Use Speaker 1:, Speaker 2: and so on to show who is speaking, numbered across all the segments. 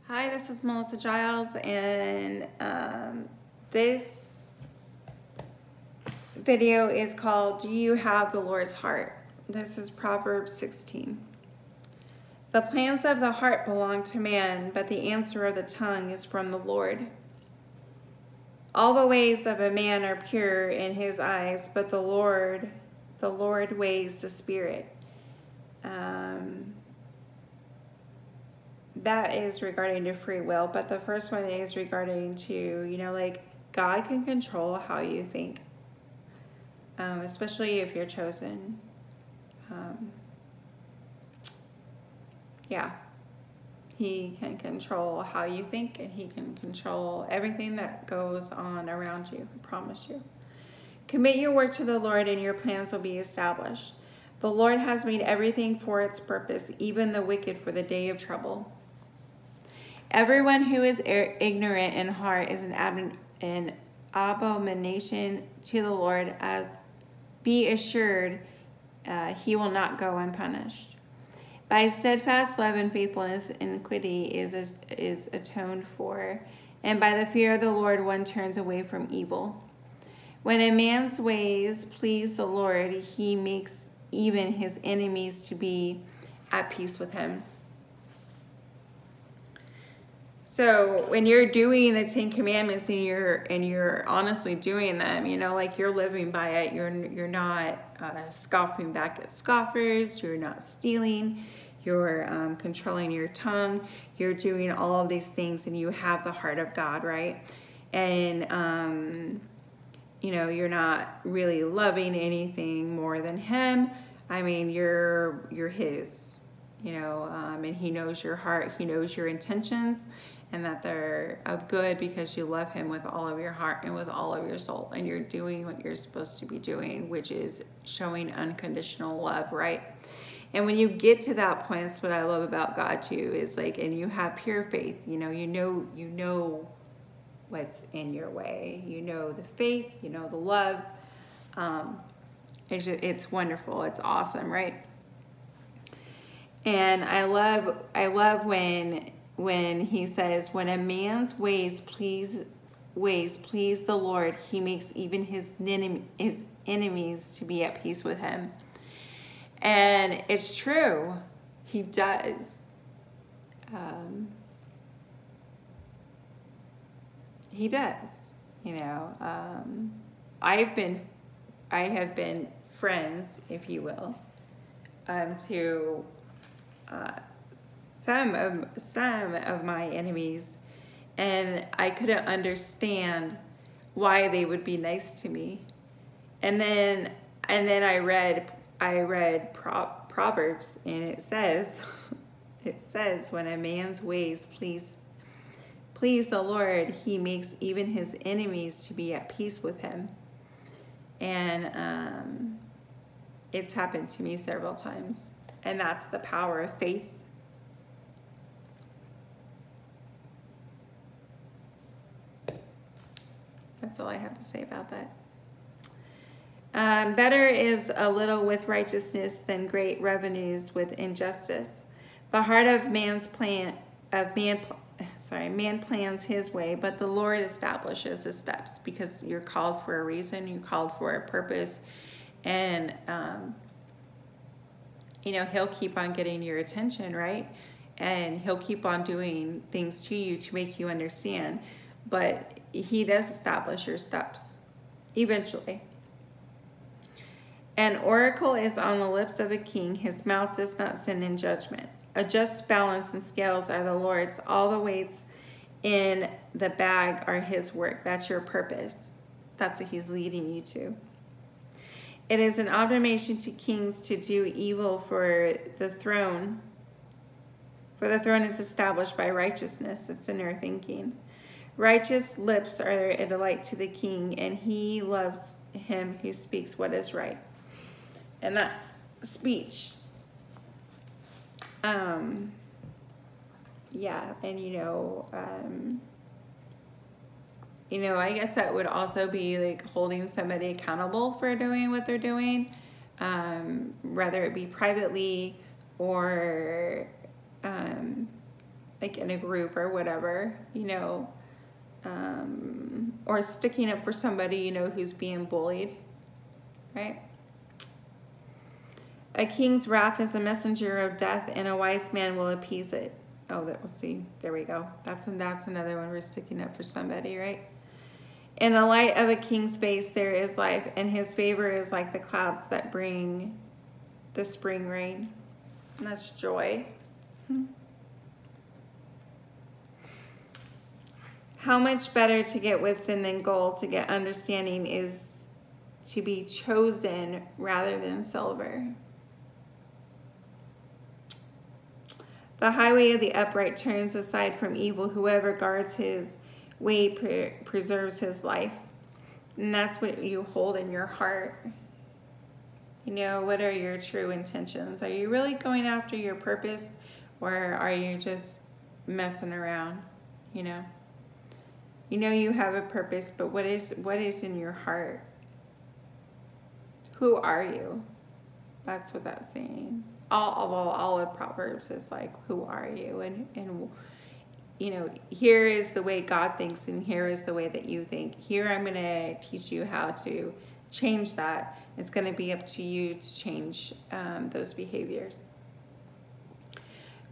Speaker 1: Hi, this is Melissa Giles, and this video is called Do You Have the Lord's Heart? This is Proverbs 16. The plans of the heart belong to man, but the answer of the tongue is from the Lord. All the ways of a man are pure in his eyes, but the Lord weighs the spirit. That is regarding to free will, but the first one is regarding to, God can control how you think, especially if you're chosen. He can control how you think, and he can control everything that goes on around you, I promise you. Commit your work to the Lord, and your plans will be established. The Lord has made everything for its purpose, even the wicked for the day of trouble. Everyone who is ignorant in heart is an abomination to the Lord, as be assured he will not go unpunished. By steadfast love and faithfulness, iniquity is atoned for, and by the fear of the Lord one turns away from evil. When a man's ways please the Lord, he makes even his enemies to be at peace with him. So when you're doing the 10 Commandments and you're honestly doing them, you're living by it. You're not scoffing back at scoffers. You're not stealing. You're controlling your tongue. You're doing all of these things, and you have the heart of God, right? And you're not really loving anything more than Him. I mean, you're His. And He knows your heart. He knows your intentions, and that they're of good because you love Him with all of your heart and with all of your soul, and you're doing what you're supposed to be doing, which is showing unconditional love, right? And when you get to that point, that's what I love about God too, is and you have pure faith, you know what's in your way, the faith, the love. It's wonderful. It's awesome, right? And I love when he says, when a man's ways please the Lord, he makes even his enemies to be at peace with him. And it's true, he does. He does. I have been friends, if you will, to some of my enemies, and I couldn't understand why they would be nice to me. And then I read Proverbs, and it says when a man's ways please the Lord, he makes even his enemies to be at peace with him. And it's happened to me several times, and that's the power of faith. That's all I have to say about that. Better is a little with righteousness than great revenues with injustice. The heart of man plans his way, but the Lord establishes his steps, because you're called for a reason. You're called for a purpose, and He'll keep on getting your attention, right? And He'll keep on doing things to you to make you understand. But He does establish your steps eventually. An oracle is on the lips of a king. His mouth does not sin in judgment. A just balance and scales are the Lord's. All the weights in the bag are His work. That's your purpose. That's what He's leading you to. It is an abomination to kings to do evil, for the throne is established by righteousness. It's inner thinking. Righteous lips are a delight to the king, and he loves him who speaks what is right. And that's speech. I guess that would also be holding somebody accountable for doing what they're doing, whether it be privately or like in a group or whatever, or sticking up for somebody, who's being bullied, right? A king's wrath is a messenger of death, and a wise man will appease it. Oh, let's see. There we go. That's another one. We're sticking up for somebody, right? In the light of a king's face there is life, and his favor is like the clouds that bring the spring rain. And that's joy. How much better to get wisdom than gold, to get understanding is to be chosen rather than silver. The highway of the upright turns aside from evil. Whoever guards his way preserves his life. And that's what you hold in your heart. What are your true intentions? Are you really going after your purpose, or are you just messing around? You have a purpose, but what is in your heart? Who are you? That's what that's saying. All of Proverbs is like, who are you? And here is the way God thinks, and here is the way that you think. Here I'm going to teach you how to change that. It's going to be up to you to change those behaviors.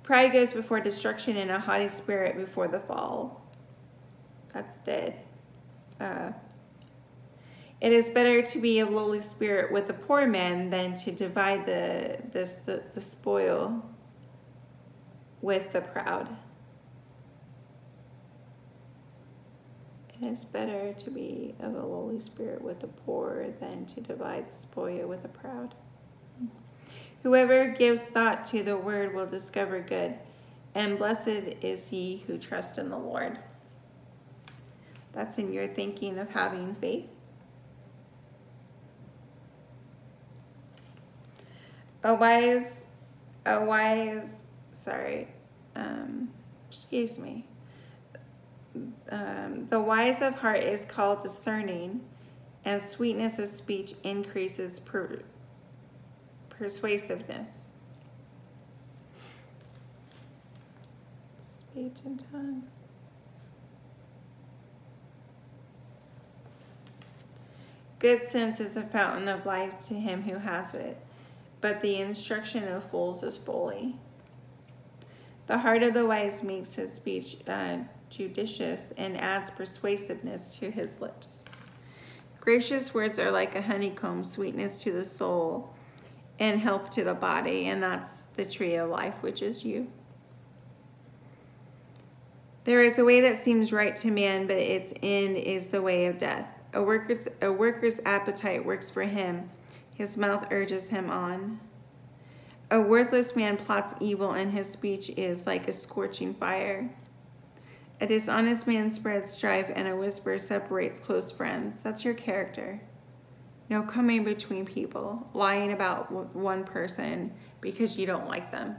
Speaker 1: Pride goes before destruction, and a haughty spirit before the fall. That's dead. It is better to be of lowly spirit with the poor man than to divide the spoil with the proud. It is better to be of a lowly spirit with the poor than to divide the spoil with the proud. Whoever gives thought to the word will discover good, and blessed is he who trusts in the Lord. That's in your thinking of having faith. The wise of heart is called discerning, and sweetness of speech increases persuasiveness. Speech and tongue. Good sense is a fountain of life to him who has it, but the instruction of fools is folly. The heart of the wise makes his speech judicious and adds persuasiveness to his lips. Gracious words are like a honeycomb, sweetness to the soul and health to the body, and that's the tree of life, which is you. There is a way that seems right to man, but its end is the way of death. A worker's appetite works for him. His mouth urges him on. A worthless man plots evil, and his speech is like a scorching fire. A dishonest man spreads strife, and a whisper separates close friends. That's your character. No coming between people, lying about one person because you don't like them.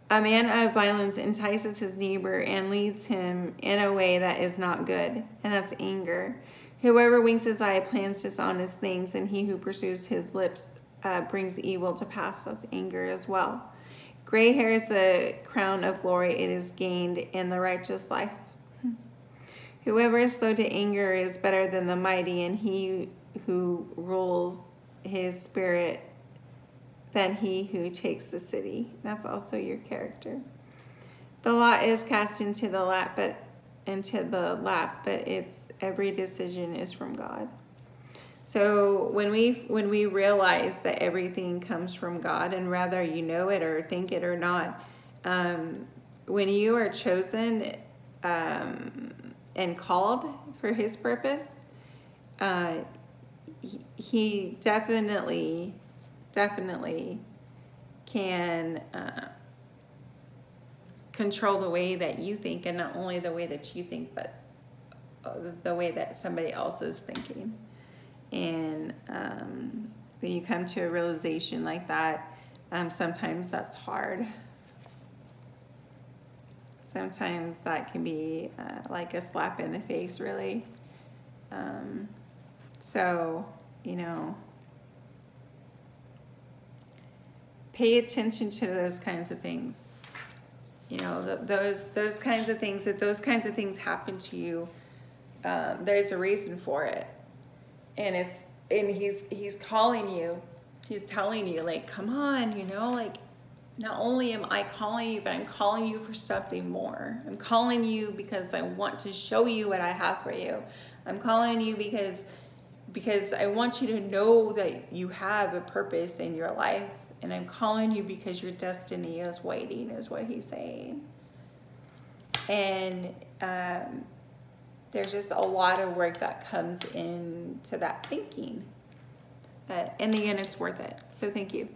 Speaker 1: A man of violence entices his neighbor and leads him in a way that is not good, and that's anger. Whoever winks his eye plans dishonest things, and he who pursues his lips brings evil to pass. That's anger as well. Gray hair is the crown of glory. It is gained in the righteous life. Whoever is slow to anger is better than the mighty, and he who rules his spirit than he who takes the city. That's also your character. The lot is cast into the lap, but its every decision is from God. So when we realize that everything comes from God, and whether you know it or think it or not, when you are chosen and called for his purpose, he definitely can control the way that you think, and not only the way that you think, but the way that somebody else is thinking. And when you come to a realization like that, sometimes that's hard. Sometimes that can be like a slap in the face, really. So, pay attention to those kinds of things. You know, those kinds of things, if those kinds of things happen to you, there's a reason for it. And he's calling you, he's telling you, like, come on, you know, like, not only am I calling you, but I'm calling you for something more. I'm calling you because I want to show you what I have for you. I'm calling you because I want you to know that you have a purpose in your life. And I'm calling you because your destiny is waiting, is what he's saying. And there's just a lot of work that comes into that thinking. But in the end, it's worth it. So thank you.